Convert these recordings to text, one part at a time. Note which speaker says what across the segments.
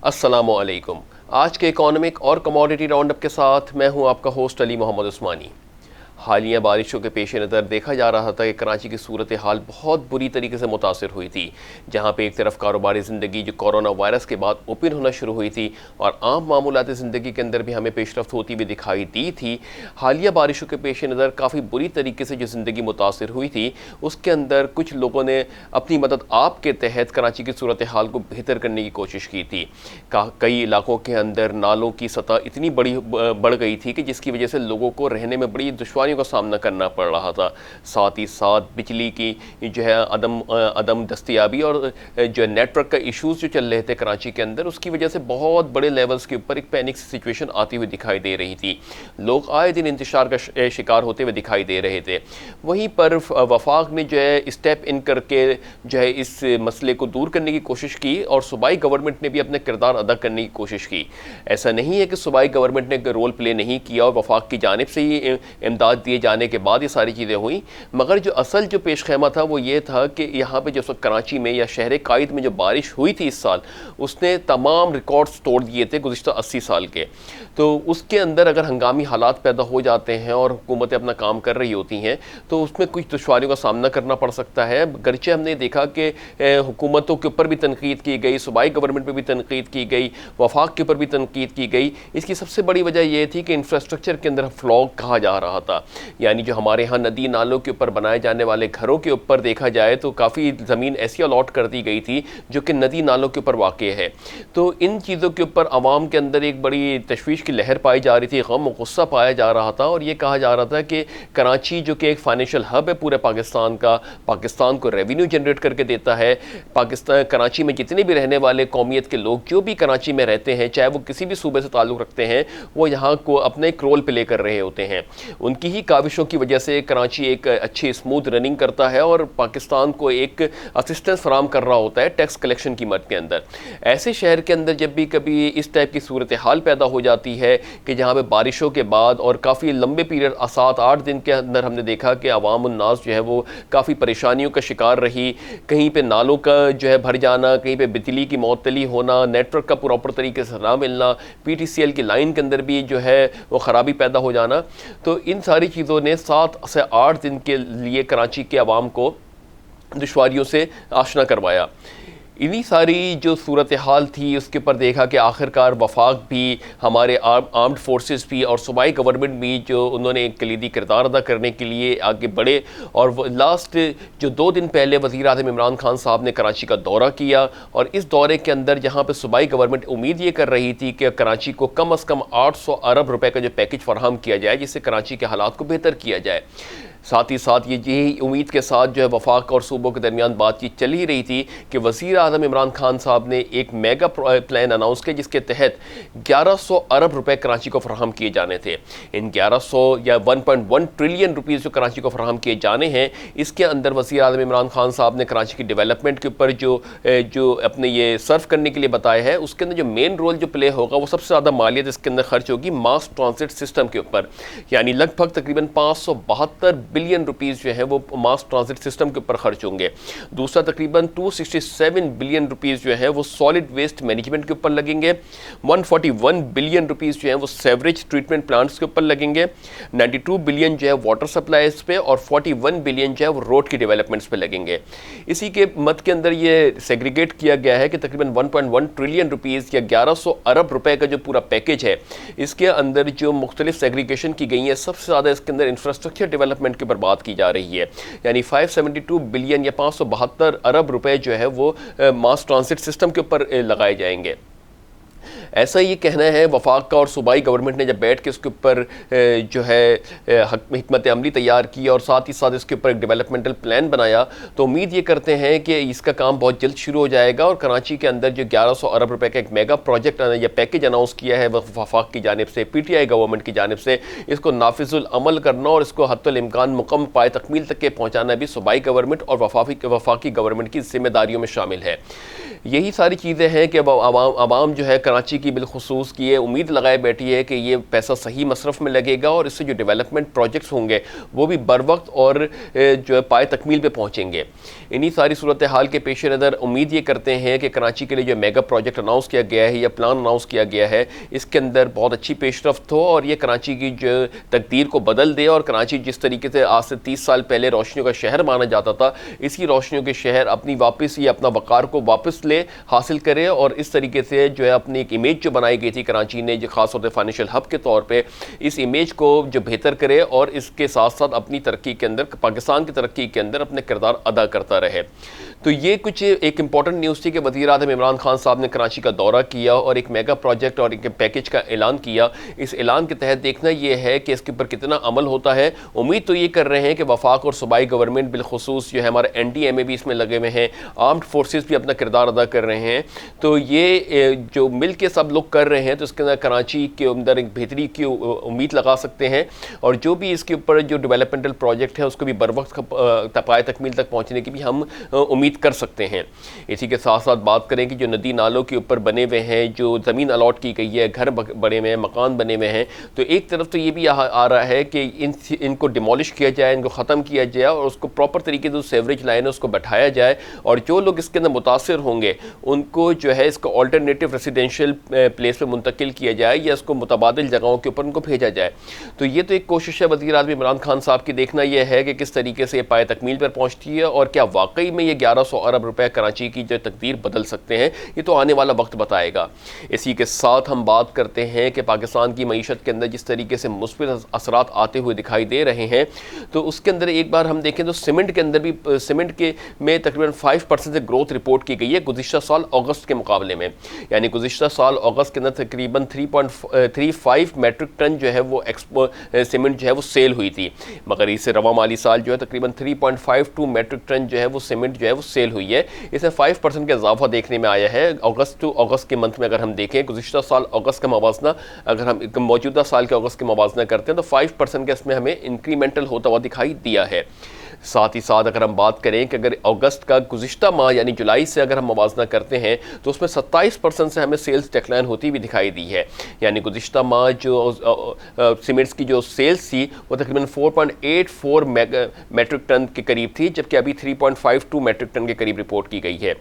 Speaker 1: السلام علیکم۔ آج کے اکانومک اور کموڈیٹی راؤنڈ اپ کے ساتھ میں ہوں آپ کا ہوسٹ علی محمد عثمانی۔ حالیہ بارشوں کے پیش نظر دیکھا جا رہا تھا کہ کراچی کی صورتحال بہت بری طریقے سے متاثر ہوئی تھی، جہاں پہ ایک طرف کاروباری زندگی جو کورونا وائرس کے بعد اوپن ہونا شروع ہوئی تھی اور عام معمولات زندگی کے اندر بھی ہمیں پیش رفت ہوتی ہوئی دکھائی دی تھی، حالیہ بارشوں کے پیش نظر کافی بری طریقے سے جو زندگی متاثر ہوئی تھی اس کے اندر کچھ لوگوں نے اپنی مدد آپ کے تحت کراچی کی صورتحال کو بہتر کرنے کی کوشش کی تھی۔ کئی علاقوں کے اندر نالوں کی سطح اتنی بڑھ گئی تھی کہ جس کی وجہ سے لوگوں کو رہنے میں بڑی دشواریوں کا سامنا کرنا پڑ رہا تھا، ساتھ ہی ساتھ بجلی کی جو ہے عدم دستیابی اور جو نیٹ ورک کا ایشوز جو چل رہے تھے کراچی کے اندر، اس کی وجہ سے بہت بڑے لیولز کے اوپر ایک پینک سچویشن آتی ہوئی دکھائی دے رہی تھی۔ لوگ آئے دن انتشار کا شکار ہوتے ہوئے دکھائی دے رہے تھے۔ وہیں پر وفاق نے جو ہے اسٹیپ ان کر کے جو ہے اس مسئلے کو دور کرنے کی کوشش کی اور صوبائی گورنمنٹ نے بھی اپنے کردار ادا کرنے کی کوشش کی۔ ایسا نہیں ہے کہ صوبائی گورنمنٹ نے رول پلے نہیں کیا اور وفاق کی جانب سے ہی امداد دیے جانے کے بعد یہ ساری چیزیں ہوئیں، مگر جو اصل جو پیش خیمہ تھا وہ یہ تھا کہ یہاں پہ جو کراچی میں یا شہر قائد میں جو بارش ہوئی تھی اس سال، اس نے تمام ریکارڈز توڑ دیے تھے گزشتہ 80 سال کے۔ تو اس کے اندر اگر ہنگامی حالات پیدا ہو جاتے ہیں اور حکومتیں اپنا کام کر رہی ہوتی ہیں تو اس میں کچھ دشواریوں کا سامنا کرنا پڑ سکتا ہے۔ گرچہ ہم نے دیکھا کہ حکومتوں کے اوپر بھی تنقید کی گئی، صوبائی گورنمنٹ پہ بھی تنقید کی گئی، وفاق کے اوپر بھی تنقید کی گئی۔ اس کی سب سے بڑی وجہ یہ تھی کہ انفراسٹرکچر کے اندر فلاگ کہا جا رہا تھا، یعنی جو ہمارے ہاں ندی نالوں کے اوپر بنائے جانے والے گھروں کے اوپر دیکھا جائے تو کافی زمین ایسی الاٹ کر دی گئی تھی جو کہ ندی نالوں کے اوپر واقع ہے۔ تو ان چیزوں کے اوپر عوام کے اندر ایک بڑی تشویش کی لہر پائی جا رہی تھی، غم و غصہ پایا جا رہا تھا، اور یہ کہا جا رہا تھا کہ کراچی جو کہ ایک فائنینشیل ہب ہے پورے پاکستان کا، پاکستان کو ریونیو جنریٹ کر کے دیتا ہے، کراچی میں جتنے بھی رہنے والے قومیت کے لوگ جو بھی کراچی میں رہتے ہیں، چاہے وہ کسی بھی صوبے سے تعلق رکھتے ہیں، وہ یہاں کو اپنے ایک رول پلے کر رہے ہوتے ہیں۔ ان کی ہی کاوشوں کی وجہ سے کراچی ایک اچھی اسموتھ رننگ کرتا ہے اور پاکستان کو ایک اسسٹنس فراہم کر رہا ہوتا ہے ٹیکس کلیکشن کی مد کے اندر۔ ایسے شہر کے اندر جب بھی کبھی اس ٹائپ کی صورتحال پیدا ہو جاتی ہے کہ جہاں پہ بارشوں کے بعد اور کافی لمبے پیریڈ 7-8 دن کے اندر ہم نے دیکھا کہ عوام الناس جو ہے وہ کافی پریشانیوں کا شکار رہی، کہیں پہ نالوں کا جو ہے بھر جانا، کہیں پہ بجلی کی معطلی ہونا، نیٹ ورک کا پراپر طریقے سے نہ ملنا، پی ٹی سی ایل کی لائن کے اندر بھی جو ہے وہ خرابی پیدا ہو جانا، تو ان ساری چیزوں نے 7 سے 8 دن کے لیے کراچی کے عوام کو دشواریوں سے آشنا کروایا۔ انہی ساری جو صورتحال تھی اس کے اوپر دیکھا کہ آخرکار وفاق بھی، ہمارے آرمڈ فورسز بھی اور صوبائی گورنمنٹ بھی جو انہوں نے ایک کلیدی کردار ادا کرنے کے لیے آگے بڑھے، اور لاسٹ جو 2 دن پہلے وزیر اعظم عمران خان صاحب نے کراچی کا دورہ کیا، اور اس دورے کے اندر جہاں پہ صوبائی گورنمنٹ امید یہ کر رہی تھی کہ کراچی کو کم از کم 800 ارب روپے کا جو پیکج فراہم کیا جائے جس سے کراچی کے حالات کو بہتر کیا جائے، ساتھ ہی ساتھ یہی امید کے ساتھ جو ہے وفاق اور صوبوں کے درمیان بات چیت چل ہی رہی تھی کہ وزیر اعظم عمران خان صاحب نے ایک میگا پلان اناؤنس کیا جس کے تحت 1100 ارب روپے کراچی کو فراہم کیے جانے تھے۔ ان 1100 یا 1.1 ٹریلین روپیز جو کراچی کو فراہم کیے جانے ہیں، اس کے اندر وزیر اعظم عمران خان صاحب نے کراچی کی ڈیولپمنٹ کے اوپر جو اپنے یہ صرف کرنے کے لیے بتایا ہے، اس کے اندر جو مین رول جو پلے ہوگا وہ سب سے زیادہ مالیت اس کے اندر خرچ ہوگی ماس ٹرانزٹ سسٹم کے اوپر، یعنی لگ بھگ تقریباً 572 بلین روپیز جو ہے وہ ماس ٹرانزٹ سسٹم کے اوپر خرچ ہوں گے۔ دوسرا تقریباً 267 بلین روپیز جو ہے وہ سالڈ ویسٹ مینجمنٹ کے اوپر لگیں گے، 141 بلین روپیز جو ہیں وہ سیوریج ٹریٹمنٹ پلانٹس کے اوپر لگیں گے، 92 بلین جو ہے واٹر سپلائیز پہ، اور 41 بلین جو ہے وہ روڈ کی ڈیولپمنٹس پہ لگیں گے۔ اسی کے مد کے اندر یہ سیگریگیٹ کیا گیا ہے کہ تقریباً 1.1 ٹریلین روپیز یا 1100 ارب روپے کا جو پورا پیکج ہے، اس کے اندر جو مختلف سیگریگیشن کی گئی ہے، سب سے زیادہ اس کے اندر انفراسٹرکچر ڈیولپمنٹ کے اوپر بات کی جا رہی ہے، یعنی 572 بلین یا 572 ارب روپے جو ہے وہ ماس ٹرانزٹ سسٹم کے اوپر لگائے جائیں گے۔ ایسا یہ کہنا ہے وفاق کا، اور صوبائی گورنمنٹ نے جب بیٹھ کے اس کے اوپر جو ہے حکمت عملی تیار کی اور ساتھ ہی ساتھ اس کے اوپر ایک ڈیولپمنٹل پلان بنایا، تو امید یہ کرتے ہیں کہ اس کا کام بہت جلد شروع ہو جائے گا، اور کراچی کے اندر جو 1100 ارب روپے کا ایک میگا پروجیکٹ یا پیکج اناؤنس کیا ہے وفاق کی جانب سے، پی ٹی آئی گورنمنٹ کی جانب سے، اس کو نافذ العمل کرنا اور اس کو حتی الامکان مکمل پائے تکمیل تک کے پہنچانا بھی صوبائی گورنمنٹ اور وفاقی گورنمنٹ کی ذمہ داریوں میں شامل ہے۔ یہی ساری چیزیں ہیں کہ عوام جو ہے کراچی کراچی کی بالخصوص کی یہ امید لگائے بیٹھی ہے کہ یہ پیسہ صحیح مصرف میں لگے گا اور اس سے جو ڈیولپمنٹ پروجیکٹس ہوں گے وہ بھی بر وقت اور جو ہے پائے تکمیل پہ پہنچیں گے۔ انہی ساری صورتحال کے پیش نظر امید یہ کرتے ہیں کہ کراچی کے لیے جو میگا پروجیکٹ اناؤنس کیا گیا ہے یا پلان اناؤنس کیا گیا ہے اس کے اندر بہت اچھی پیش رفت ہو اور یہ کراچی کی جو تقدیر کو بدل دے، اور کراچی جس طریقے سے آج سے 30 سال پہلے روشنیوں کا شہر مانا جاتا تھا، اسی روشنیوں کے شہر اپنی واپس یہ اپنا وقار کو واپس لے حاصل کرے اور اس طریقے سے جو ہے اپنی ایک امیج جو بنائی گئی تھی کراچی نے جو خاص طور سے فائنینشیل ہب کے طور پہ، اس امیج کو جو بہتر کرے اور اس کے ساتھ ساتھ اپنی ترقی کے اندر، پاکستان کی ترقی کے اندر اپنے کردار ادا کرتا رہے۔ تو یہ کچھ ایک امپورٹنٹ نیوز تھی کہ وزیر اعظم عمران خان صاحب نے کراچی کا دورہ کیا اور ایک میگا پروجیکٹ اور ایک پیکج کا اعلان کیا۔ اس اعلان کے تحت دیکھنا یہ ہے کہ اس کے اوپر کتنا عمل ہوتا ہے۔ امید تو یہ کر رہے ہیں کہ وفاق اور صوبائی گورنمنٹ بالخصوص جو ہے ہمارے این ڈی ایم اے بھی اس میں لگے ہوئے ہیں، آرمڈ فورسز بھی اپنا کردار ادا کر رہے ہیں، تو یہ جو مل کے سب لوگ کر رہے ہیں تو اس کے اندر کراچی کے اندر ایک بہتری کی امید لگا سکتے ہیں، اور جو بھی اس کے اوپر جو ڈیولپمنٹل پروجیکٹ ہے اس کو بھی بر وقت پائے تکمیل تک پہنچنے کی بھی ہم امید کر سکتے ہیں۔ اسی کے ساتھ ساتھ بات کریں کہ جو ندی نالوں کے اوپر بنے ہوئے ہیں، جو زمین الاٹ کی گئی ہے، گھر بنے ہوئے ہیں، مکان بنے ہوئے ہیں، تو ایک طرف تو یہ بھی آ رہا ہے کہ ان کو ڈیمولش کیا جائے، ان کو ختم کیا جائے اور اس کو پراپر طریقے سے سیوریج لائن ہے اس کو بٹھایا جائے، اور جو لوگ اس کے اندر متاثر ہوں گے ان کو جو ہے اس کو آلٹرنیٹیو ریسیڈینشیل پلیس پہ منتقل کیا جائے یا اس کو متبادل جگہوں کے اوپر ان کو بھیجا جائے۔ تو یہ تو ایک کوشش ہے وزیر اعظم عمران خان صاحب کی۔ دیکھنا یہ ہے کہ کس طریقے سے یہ پائے تکمیل پر پہنچتی ہے اور کیا واقعی میں یہ 1100 ارب روپے کراچی کی جو تقدیر بدل سکتے ہیں، یہ تو آنے والا وقت بتائے گا۔ اسی کے ساتھ ہم بات کرتے ہیں کہ پاکستان کی معیشت کے اندر جس طریقے سے مثبت اثرات آتے ہوئے دکھائی دے رہے ہیں، تو اس کے اندر ایک بار ہم دیکھیں تو سیمنٹ کے اندر بھی سیمنٹ کے میں تقریباً 5% سے گروتھ رپورٹ کی گئی ہے گزشتہ سال اگست کے مقابلے میں، یعنی گزشتہ سال اگست کے اندر تقریباً 3.35 میٹرک ٹن جو ہے وہ سیمنٹ جو ہے وہ سیل ہوئی تھی، مگر اس سے رواں مالی سال جو ہے تقریباً 3.52 میٹرک ٹن جو ہے وہ سیمنٹ جو ہے وہ سیل ہوئی ہے۔ اس میں 5% کا اضافہ دیکھنے میں آیا ہے اگست ٹو اگست کے منتھ میں۔ اگر ہم دیکھیں گزشتہ سال اگست کا موازنہ اگر ہم موجودہ سال کے اگست کے موازنہ کرتے ہیں تو 5% کا اس میں ہمیں انکریمنٹل ہوتا ہوا دکھائی دیا ہے۔ ساتھ ہی ساتھ اگر ہم بات کریں کہ اگر اگست کا گزشتہ ماہ یعنی جولائی سے اگر ہم موازنہ کرتے ہیں تو اس میں 27% سے ہمیں سیلز ڈیکلائن ہوتی بھی دکھائی دی ہے، یعنی گزشتہ ماہ جو سیمنٹس کی جو سیلز تھی وہ تقریباً 4.84 میٹرک ٹن کے قریب تھی، جبکہ ابھی 3.52 میٹرک ٹن کے قریب رپورٹ کی گئی ہے۔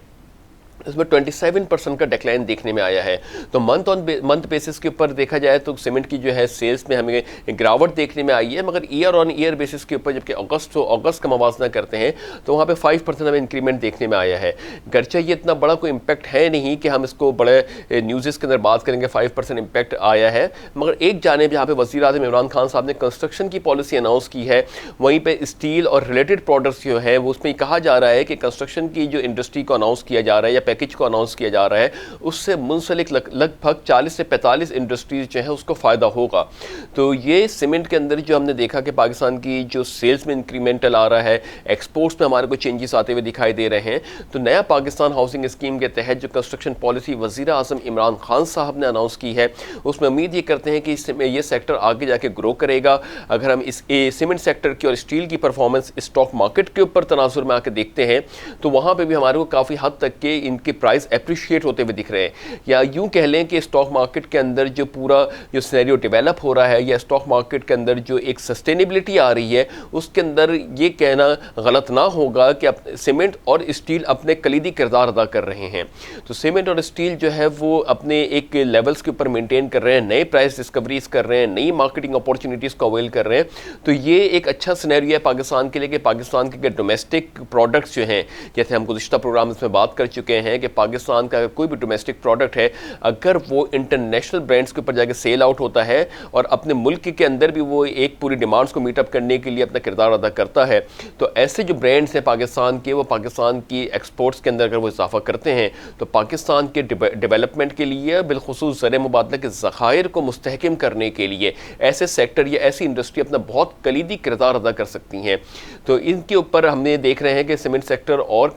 Speaker 1: اس میں 27% کا ڈیکلائن دیکھنے میں آیا ہے۔ تو منتھ بیسس کے اوپر دیکھا جائے تو سیمنٹ کی جو ہے سیلز میں ہمیں گراوٹ دیکھنے میں آئی ہے، مگر ایئر آن ایئر بیسس کے اوپر جبکہ اگست کا موازنہ کرتے ہیں تو وہاں پہ 5% ہمیں انکریمنٹ دیکھنے میں آیا ہے۔ گرچہ یہ اتنا بڑا کوئی امپیکٹ ہے نہیں کہ ہم اس کو بڑے نیوزز کے اندر بات کریں گے 5% امپیکٹ آیا ہے، مگر ایک جانب جہاں پہ وزیر اعظم عمران خان صاحب نے کنسٹرکشن کی پالیسی اناؤنس کی ہے، وہیں پہ اسٹیل اور ریلیٹڈ پروڈکٹس جو ہیں وہ اس میں کہا جا رہا ہے کہ کنسٹرکشن کی جو انڈسٹری کو اناؤنس کیا جا رہا ہے یا پیکج کو اناؤنس کیا جا رہا ہے اس سے منسلک لگ بھگ 40 سے 45 انڈسٹریز جو ہیں اس کو فائدہ ہوگا۔ تو یہ سیمنٹ کے اندر جو ہم نے دیکھا کہ پاکستان کی جو سیلز میں انکریمنٹل آ رہا ہے، ایکسپورٹس میں ہمارے کو چینجز آتے ہوئے دکھائی دے رہے ہیں، تو نیا پاکستان ہاؤسنگ اسکیم کے تحت جو کنسٹرکشن پالیسی وزیر اعظم عمران خان صاحب نے اناؤنس کی ہے اس میں امید یہ کرتے ہیں کہ اس میں یہ سیکٹر آگے جا کے گرو کرے گا۔ اگر ہم اس سیمنٹ سیکٹر کی اور اسٹیل کی پرفارمنس اسٹاک مارکیٹ کے اوپر تناظر میں آ کے دیکھتے ہیں تو وہاں پہ بھی ہمارے کو کافی حد تک کہ ان کے پرائز اپریشیٹ ہوتے ہوئے دکھ رہے ہیں، یا یوں کہہ لیں کہ اسٹاک مارکیٹ کے اندر جو پورا جو سینیریو ڈیولپ ہو رہا ہے یا اسٹاک مارکیٹ کے اندر جو ایک سسٹینیبلٹی آ رہی ہے اس کے اندر یہ کہنا غلط نہ ہوگا کہ سیمنٹ اور اسٹیل اپنے کلیدی کردار ادا کر رہے ہیں۔ تو سیمنٹ اور اسٹیل جو ہے وہ اپنے ایک لیولز کے اوپر مینٹین کر رہے ہیں، نئے پرائز ڈسکوریز کر رہے ہیں، نئی مارکیٹنگ اپورچونیٹیز کو اویل کر رہے ہیں، تو یہ ایک اچھا سینیریو ہے پاکستان کے لیے کہ پاکستان کے ڈومیسٹک پروڈکٹس جو ہیں، جیسے ہم گزشتہ پروگرامز میں بات کر چکے ہیں کہ پاکستان کا کوئی بھی ڈومیسٹک پروڈکٹ ہے اگر وہ انٹرنیشنل برانڈز کے اوپر جا کے سیل آؤٹ ہوتا ہے اور اپنے ملک کے اندر بھی وہ ایک پوری ڈیمانڈز کو میٹ اپ کرنے کے لیے اپنا کردار ادا کرتا ہے، تو ایسے جو برانڈز ہیں پاکستان کے وہ پاکستان کی ایکسپورٹس کے اندر اگر وہ اضافہ کرتے ہیں تو پاکستان کے ڈیولپمنٹ کے لیے بالخصوص زر مبادلہ کے ذخائر کو مستحکم کرنے کے لیے ایسے سیکٹر یا ایسی انڈسٹری اپنا بہت کلیدی کردار ادا کر سکتی ہیں۔ تو ان کے اوپر ہم نے دیکھ رہے ہیں کہ سیمنٹ سیکٹر اور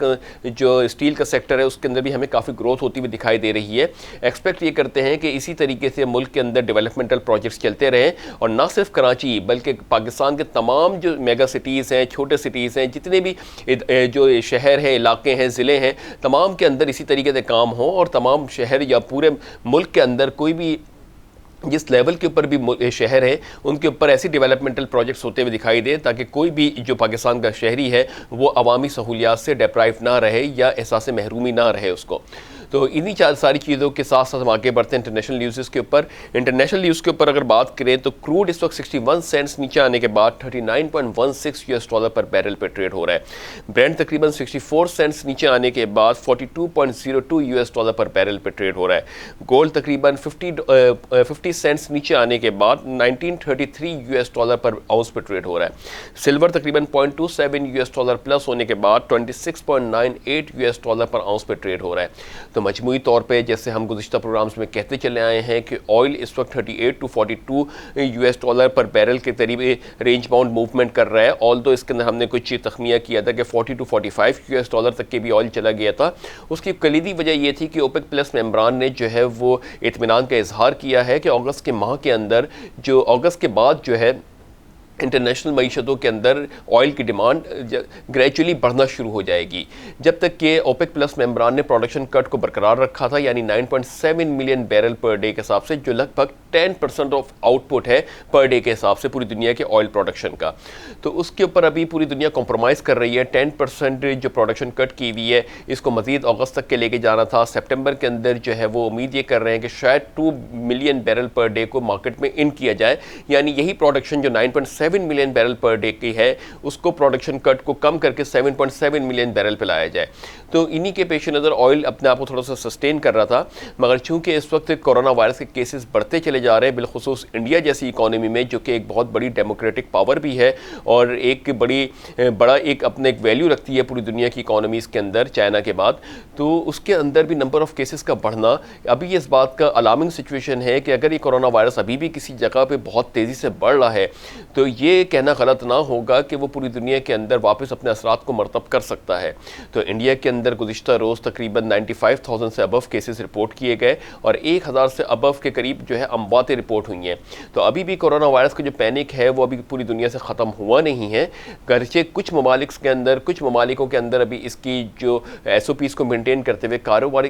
Speaker 1: جو اسٹیل کا سیکٹر ہے اس کے اندر بھی ہمیں کافی گروتھ ہوتی ہوئی دکھائی دے رہی ہے. ایکسپیکٹ یہ کرتے ہیں کہ اسی طریقے سے ملک کے اندر ڈیولپمنٹل پروجیکٹس چلتے رہیں, اور نہ صرف کراچی بلکہ پاکستان کے تمام جو میگا سٹیز ہیں, چھوٹے سٹیز ہیں, جتنے بھی جو شہر ہیں, علاقے ہیں, ضلع ہیں, تمام کے اندر اسی طریقے سے کام ہوں, اور تمام شہر یا پورے ملک کے اندر کوئی بھی جس لیول کے اوپر بھی شہر ہے ان کے اوپر ایسی ڈیولپمنٹل پروجیکٹس ہوتے ہوئے دکھائی دے تاکہ کوئی بھی جو پاکستان کا شہری ہے وہ عوامی سہولیات سے ڈیپرائیو نہ رہے یا احساس محرومی نہ رہے اس کو. تو انہی ساری چیزوں کے ساتھ ساتھ ہم آگے بڑھتے ہیں انٹرنیشنل نیوزز کے اوپر. انٹرنیشنل نیوز کے اوپر اگر بات کریں تو کروڈ اس وقت 61 سینٹس نیچے آنے کے بعد $39.16 پر بیرل پہ ٹریڈ ہو رہا ہے. برینٹ تقریباً 64 سینٹس نیچے آنے کے بعد $42.02 پر بیرل پہ ٹریڈ ہو رہا ہے. گولڈ تقریباً 50 سینٹس نیچے آنے کے بعد $1933 پر آؤنس پہ ٹریڈ ہو رہا ہے. سلور تقریباً $0.27 پلس ہونے کے بعد $26.98 پر آؤنس پہ ٹریڈ ہو رہا ہے. تو مجموعی طور پہ جیسے ہم گزشتہ پروگرامز میں کہتے چلے آئے ہیں کہ آئل اس وقت $38 to $42 پر بیرل کے قریب رینج باؤنڈ موومنٹ کر رہا ہے. آلدو اس کے اندر ہم نے کچھ تخمینہ کیا تھا کہ $40 to $45 تک کے بھی آئل چلا گیا تھا. اس کی کلیدی وجہ یہ تھی کہ اوپیک پلس ممبران نے جو ہے وہ اطمینان کا اظہار کیا ہے کہ اگست کے ماہ کے اندر جو اگست کے بعد جو ہے انٹرنیشنل معیشتوں کے اندر آئل کی ڈیمانڈ گریجولی بڑھنا شروع ہو جائے گی, جب تک کہ اوپیک پلس ممبران نے پروڈکشن کٹ کو برقرار رکھا تھا, یعنی 9.7 ملین بیرل پر ڈے کے حساب سے, جو لگ بھگ 10% آف آؤٹ پٹ ہے پر ڈے کے حساب سے پوری دنیا کے آئل پروڈکشن کا. تو اس کے اوپر ابھی پوری دنیا کمپرومائز کر رہی ہے. 10% جو پروڈکشن کٹ کی ہوئی ہے اس کو مزید اگست تک کے لے کے جانا تھا. سپٹمبر کے اندر جو ہے وہ امید یہ کر رہے ہیں کہ شاید 2 ملین بیرل پر ڈے کو مارکیٹ میں ان کیا جائے, یعنی یہی پروڈکشن جو 9.7 ملین بیرل پر ڈے کی ہے اس کو پروڈکشن کٹ کو کم کر کے 7.7 ملین بیرل پہ لایا جائے. تو انہی کے پیش نظر آئل اپنے آپ کو تھوڑا سا سسٹین کر رہا تھا, مگر چونکہ اس وقت کرونا وائرس کے کیسز بڑھتے چلے جا رہے ہیں, بالخصوص انڈیا جیسی اکانومی میں جو کہ ایک بہت بڑی ڈیموکریٹک پاور بھی ہے اور ایک بڑا ایک اپنے ایک ویلیو رکھتی ہے پوری دنیا کی اکانومیز کے اندر چائنا کے بعد, تو اس کے اندر بھی نمبر آف کیسز کا بڑھنا ابھی اس بات کا الارمنگ سچویشن ہے کہ اگر یہ کرونا وائرس ابھی بھی کسی جگہ پہ بہت تیزی سے بڑھ رہا ہے تو یہ کہنا غلط نہ ہوگا کہ وہ پوری دنیا کے اندر واپس اپنے اثرات کو مرتب کر سکتا ہے. تو انڈیا کے اندر گزشتہ روز تقریباً 95,000 سے ابو کیسز رپورٹ کیے گئے اور 1,000 سے ابو کے قریب جو ہے امواتیں رپورٹ ہوئی ہیں. تو ابھی بھی کرونا وائرس کا جو پینک ہے وہ ابھی پوری دنیا سے ختم ہوا نہیں ہے, گرچہ کچھ ممالکوں کے اندر ابھی اس کی جو SOPs کو مینٹین کرتے ہوئے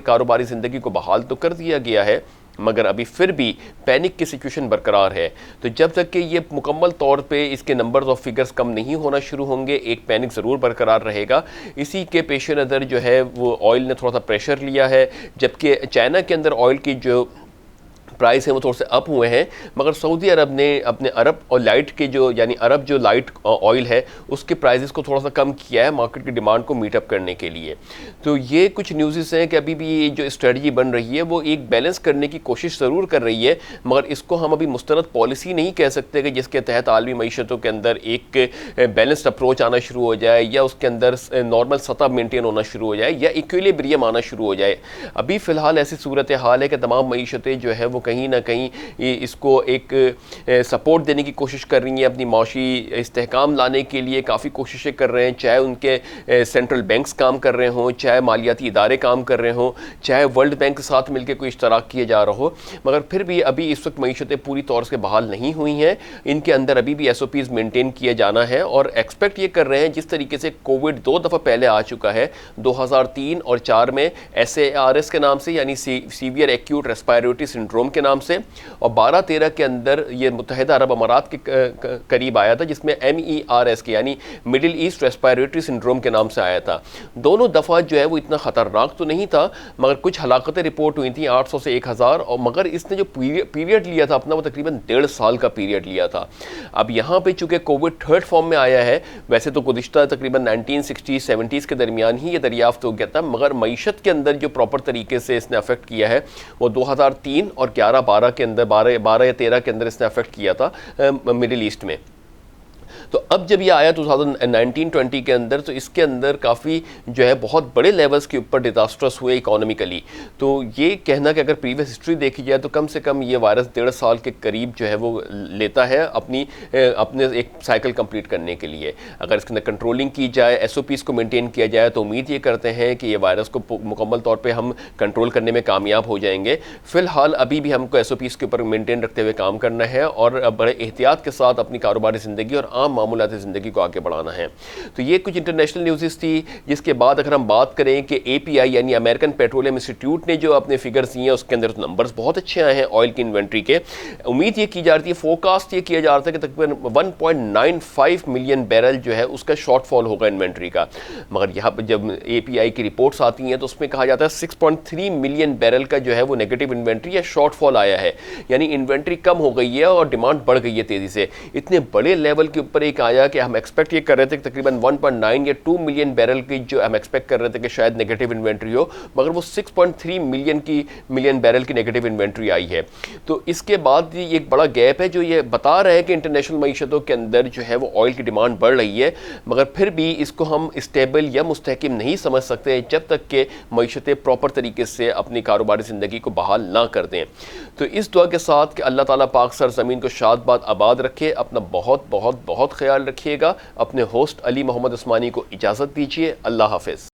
Speaker 1: کاروباری زندگی کو بحال تو کر دیا گیا ہے, مگر ابھی پھر بھی پینک کی سچویشن برقرار ہے. تو جب تک کہ یہ مکمل طور پہ اس کے نمبرز اور فگرز کم نہیں ہونا شروع ہوں گے, ایک پینک ضرور برقرار رہے گا. اسی کے پیش نظر جو ہے وہ آئل نے تھوڑا سا پریشر لیا ہے, جبکہ چائنا کے اندر آئل کی جو پرائس ہیں وہ تھوڑے سے اپ ہوئے ہیں, مگر سعودی عرب نے اپنے عرب اور لائٹ کے یعنی عرب جو لائٹ آئل ہے اس کے پرائزز کو تھوڑا سا کم کیا ہے مارکیٹ کی ڈیمانڈ کو میٹ اپ کرنے کے لیے. تو یہ کچھ نیوزز ہیں کہ ابھی بھی یہ جو اسٹریٹجی بن رہی ہے وہ ایک بیلنس کرنے کی کوشش ضرور کر رہی ہے, مگر اس کو ہم ابھی مستند پالیسی نہیں کہہ سکتے کہ جس کے تحت عالمی معیشتوں کے اندر ایک بیلنسڈ اپروچ آنا شروع ہو جائے یا اس کے اندر نارمل سطح مینٹین ہونا شروع ہو جائے یا ایکویلیبریم آنا شروع ہو جائے. ابھی فی الحال ایسی صورتحال ہے کہ تمام معیشتیں جو ہے وہ کہیں نہ کہیں اس کو ایک سپورٹ دینے کی کوشش کر رہی ہیں, اپنی معاشی استحکام لانے کے لیے کافی کوششیں کر رہے ہیں, چاہے ان کے سینٹرل بینکس کام کر رہے ہوں, چاہے مالیاتی ادارے کام کر رہے ہوں, چاہے ورلڈ بینک کے ساتھ مل کے کوئی اشتراک کیے جا رہا ہو, مگر پھر بھی ابھی اس وقت معیشتیں پوری طور سے بحال نہیں ہوئی ہیں. ان کے اندر ابھی بھی SOPs مینٹین کیا جانا ہے اور ایکسپیکٹ یہ کر رہے ہیں جس طریقے سے کووڈ 2 دفعہ پہلے آ چکا ہے 2003 اور 4 میں SARS کے نام سے, یعنی سیویئر ایکیوٹ ریسپائریٹری سنڈروم کے نام سے, اور 12-13 کے اندر یہ متحدہ عرب امارات کے قریب آیا تھا جس میں MERS کے یعنی مڈل ایسٹ ریسپائریٹری سنڈروم کے نام سے آیا تھا. دونوں دفعہ جو ہے وہ اتنا خطرناک تو نہیں تھا, مگر کچھ ہلاکتیں رپورٹ ہوئی تھیں 800 سے 1000, اور مگر اس نے جو پیریڈ لیا تھا اپنا وہ تقریباً 1.5 سال کا پیریڈ لیا تھا. اب یہاں پہ چونکہ کووڈ تھرڈ فارم میں آیا ہے, ویسے تو گزشتہ تقریباً 1960-70s کے درمیان ہی یہ دریافت ہو گیا تھا, مگر معیشت کے اندر جو پراپر طریقے سے اس نے افیکٹ کیا ہے وہ 2003 اور 11-12 کے اندر 12 یا 13 کے اندر اس نے افیکٹ کیا تھا مڈل ایسٹ میں. تو اب جب یہ آیا 2019-20 کے اندر تو اس کے اندر کافی جو ہے بہت بڑے لیولز کے اوپر ڈیزاسٹرس ہوئے اکانومیکلی. تو یہ کہنا کہ اگر پریویس ہسٹری دیکھی جائے تو کم سے کم یہ وائرس 1.5 سال کے قریب جو ہے وہ لیتا ہے اپنے ایک سائیکل کمپلیٹ کرنے کے لیے. اگر اس کے اندر کنٹرولنگ کی جائے, ایس او پیز کو مینٹین کیا جائے تو امید یہ کرتے ہیں کہ یہ وائرس کو مکمل طور پہ ہم کنٹرول کرنے میں کامیاب ہو جائیں گے. فی الحال ابھی بھی ہم کو ایس او پیز کے اوپر مینٹین رکھتے ہوئے کام کرنا ہے اور بڑے احتیاط کے ساتھ اپنی کاروباری زندگی اور عام معمولات زندگی کو آگے بڑھانا ہے. تو یہ کچھ انٹرنیشنل نیوزز تھی. جس کے بعد اگر ہم بات کریں کہ اے پی آئی یعنی امریکن پیٹرولیم انسٹیٹیوٹ نے جو اپنے فگرز دیے ہیں اس کے اندر نمبرز بہت اچھے آئے ہیں آئل کی انوینٹری کے. امید یہ کی جاتی ہے, فورکاسٹ یہ کیا جاتا ہے کہ تقریباً 1.95 ملین بیرل جو ہے اس کا شارٹ فال ہوگا انوینٹری کا. مگر یہاں پہ جب اے پی آئی کی رپورٹس آتی ہیں تو اس میں کہا جاتا ہے 6.3 ملین بیرل کا جو ہے وہ نیگیٹو انوینٹری یا شارٹ فال آیا ہے, یعنی انوینٹری کم ہو گئی ہے اور ڈیمانڈ بڑھ گئی ہے تیزی سے. اتنے بڑے لیول کے اوپر ایک آیا کہ ہم ایکسپیکٹ یہ کر رہے تھے کہ تقریباً 1.9 یا 2 ملین بیرل کی جو ہم ایکسپیکٹ کر رہے تھے کہ شاید نیگیٹو انوینٹری ہو, مگر وہ 6.3 ملین بیرل کی نیگیٹو انوینٹری آئی ہے. تو اس کے بعد ایک بڑا گیپ ہے جو یہ بتا رہا ہے کہ انٹرنیشنل معیشتوں کے اندر جو ہے وہ آئل کی ڈیمانڈ بڑھ رہی ہے, مگر پھر بھی اس کو ہم اسٹیبل یا مستحکم نہیں سمجھ سکتے جب تک کہ معیشتیں پراپر طریقے سے اپنی کاروباری زندگی کو بحال نہ کر دیں. تو اس دعا کے ساتھ کہ اللہ تعالیٰ پاک سر زمین کو شاد باد آباد رکھے. اپنا بہت بہت بہت خیال رکھیے گا. اپنے ہوسٹ علی محمد عثمانی کو اجازت دیجیے. اللہ حافظ.